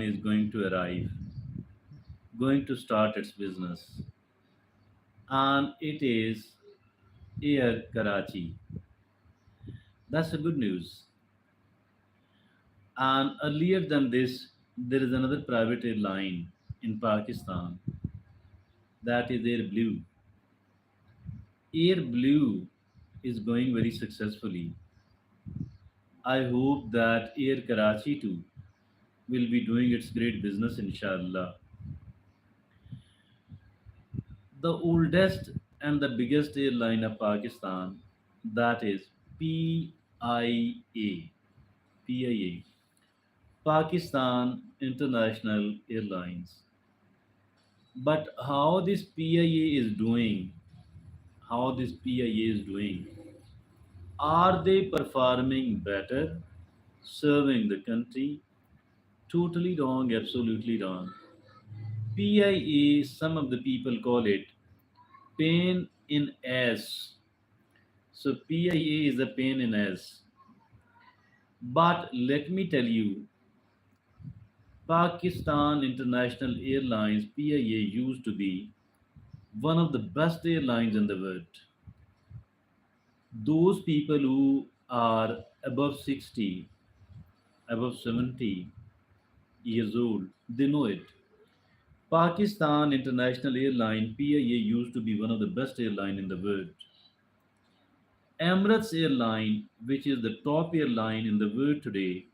is going to arrive, going to start its business, and it is Air Karachi. That's the good news. And earlier than this, there is another private airline in Pakistan, that is Air Blue. Air Blue is going very successfully. I hope that Air Karachi too will be doing its great business, inshallah. The oldest and the biggest airline of Pakistan, that is PIA. PIA, Pakistan International Airlines. But how this PIA is doing, are they performing better, serving the country? Totally wrong, absolutely wrong. PIA, some of the people call it pain in ass. So PIA is a pain in ass. But let me tell you, Pakistan International Airlines PIA used to be one of the best airlines in the world. Those people who are above 60, above 70 years old, they know it. Pakistan International Airline PIA used to be one of the best airline in the world. Emirates Airline, which is the top airline in the world today,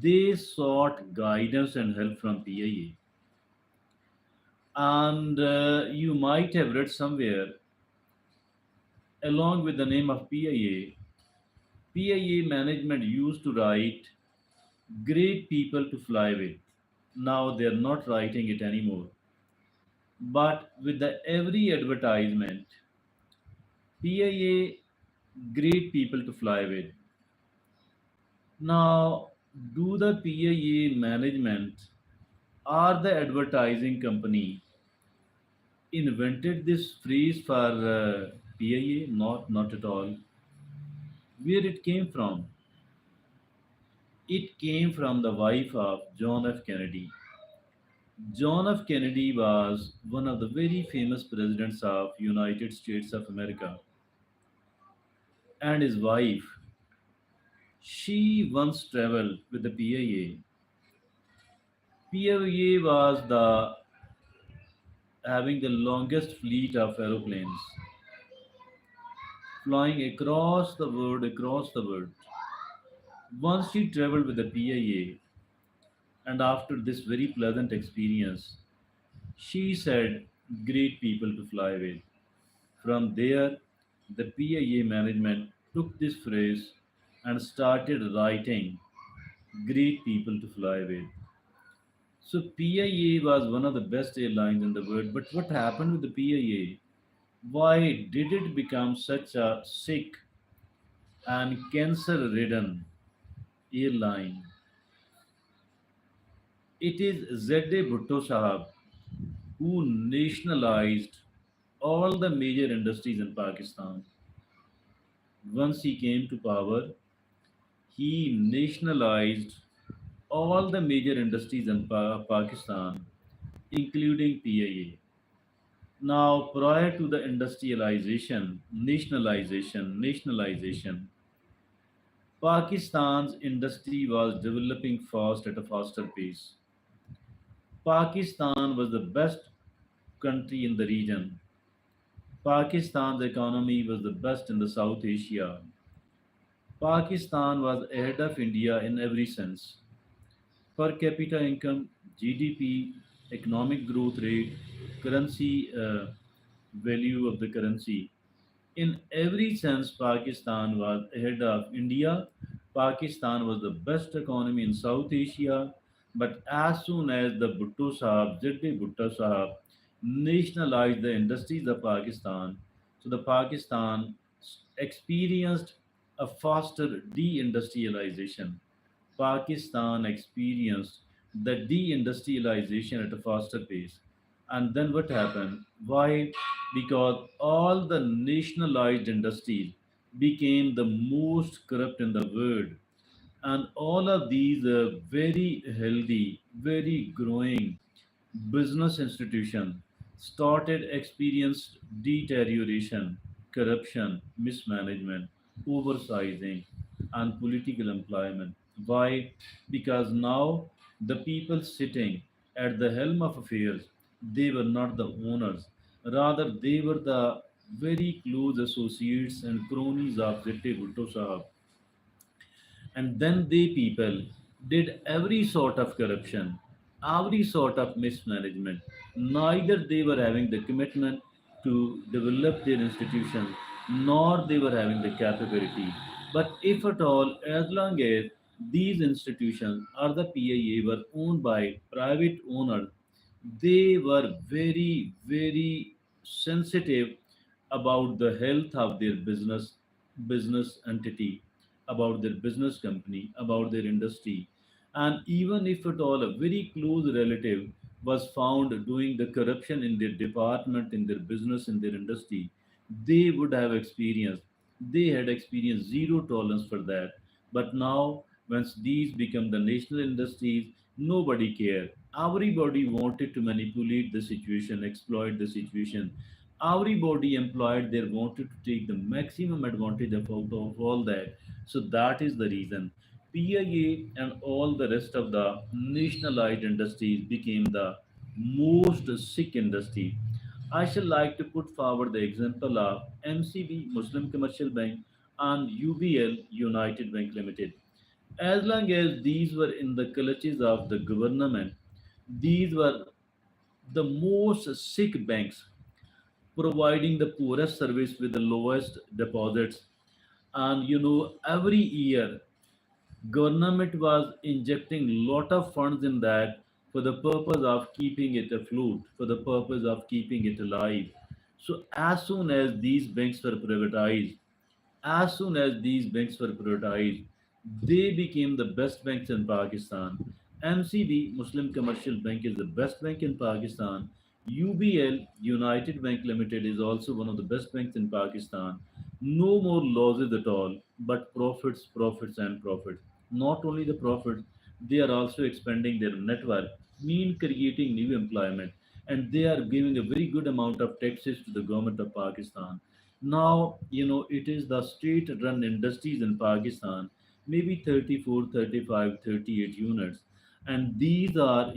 they sought guidance and help from PIA. And you might have read somewhere, along with the name of PIA, PIA management used to write great people to fly with. Now they are not writing it anymore. But with the every advertisement, PIA great people to fly with. Now, do the PIA management or the advertising company invented this phrase for PIA? Not at all. Where it came from? It came from the wife of John F. Kennedy. John F. Kennedy was one of the very famous presidents of United States of America, and his wife, she once traveled with the PIA. PIA was the having the longest fleet of aeroplanes flying across the world. Once she traveled with the PIA, and after this very pleasant experience, she said, great people to fly with. From there, the PIA management took this phrase and started writing great people to fly with. So PIA was one of the best airlines in the world. But what happened with the PIA? Why did it become such a sick and cancer-ridden airline? It is Z.A. Bhutto Sahab who nationalized all the major industries in Pakistan. Once he came to power, he nationalized all the major industries in Pakistan, including PIA. Now, prior to the industrialization, nationalization, Pakistan's industry was developing fast at a faster pace. Pakistan was the best country in the region. Pakistan's economy was the best in the South Asia. Pakistan was ahead of India in every sense. Per capita income, GDP, economic growth rate, currency value of the currency. In every sense, Pakistan was ahead of India. Pakistan was the best economy in South Asia. But as soon as the Bhutto Sahab, Z.A. Bhutto Sahab, nationalized the industries of Pakistan, so the Pakistan experienced a faster deindustrialization. Pakistan experienced the deindustrialization at a faster pace. And then what happened? Why? Because all the nationalized industries became the most corrupt in the world. And all of these very healthy, very growing business institutions started experienced deterioration, corruption, mismanagement, oversizing, and political employment. Why? Because now the people sitting at the helm of affairs, they were not the owners, rather they were the very close associates and cronies of Zitti Bhutto Sahab. And then they people did every sort of corruption, every sort of mismanagement. Neither they were having the commitment to develop their institutions, nor they were having the capability. But if at all, as long as these institutions or the PIA were owned by private owners, they were very very sensitive about the health of their business entity, about their business company, about their industry. And even if at all a very close relative was found doing the corruption in their department, in their business, in their industry, they would have experienced, they had experienced zero tolerance for that. But now, once these become the national industries, nobody cared. Everybody wanted to manipulate the situation, exploit the situation. Everybody employed there wanted to take the maximum advantage of all that. So that is the reason PIA and all the rest of the nationalized industries became the most sick industry. I shall like to put forward the example of MCB Muslim Commercial Bank and UBL United Bank Limited. As long as these were in the clutches of the government, these were the most sick banks, providing the poorest service with the lowest deposits. And every year government was injecting lot of funds in that for the purpose of keeping it afloat, for the purpose of keeping it alive. So as soon as these banks were privatized, as soon as these banks were privatized, they became the best banks in Pakistan. MCB, Muslim Commercial Bank, is the best bank in Pakistan. UBL, United Bank Limited, is also one of the best banks in Pakistan. No more losses at all, but profits, profits, and profits. Not only the profits, they are also expanding their network, mean creating new employment, and they are giving a very good amount of taxes to the government of Pakistan. Now, it is the state run industries in Pakistan, maybe 34, 35, 38 units. And these are,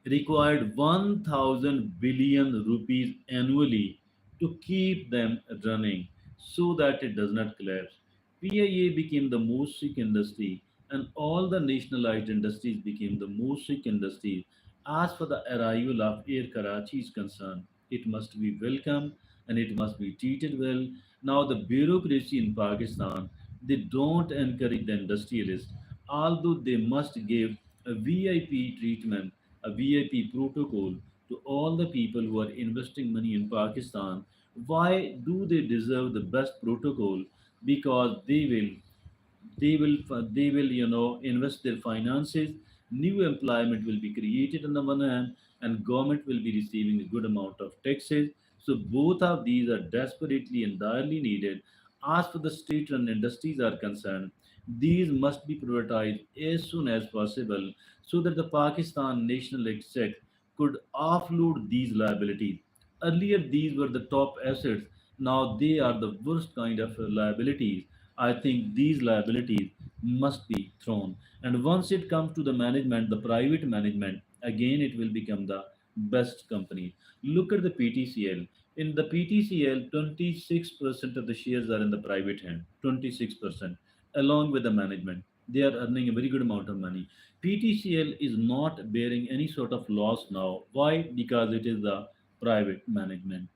required 1000 billion rupees annually to keep them running so that it does not collapse. PIA became the most sick industry, and all the nationalized industries became the most sick industry. As for the arrival of Air Karachi is concerned, it must be welcome and it must be treated well. Now, the bureaucracy in Pakistan, they don't encourage the industrialists, although they must give a VIP treatment, a VIP protocol to all the people who are investing money in Pakistan. Why do they deserve the best protocol? Because they will invest their finances. New employment will be created on the one hand, and government will be receiving a good amount of taxes. So both of these are desperately and direly needed. As for the state-run industries are concerned, these must be privatized as soon as possible so that the Pakistan national exchequer could offload these liabilities. Earlier these were the top assets, now they are the worst kind of liabilities. I think these liabilities must be thrown. And once it comes to the management, the private management, again it will become the best company. Look at the PTCL. In the PTCL, 26% of the shares are in the private hand. 26%, along with the management. They are earning a very good amount of money. PTCL is not bearing any sort of loss now. Why? Because it is the private management.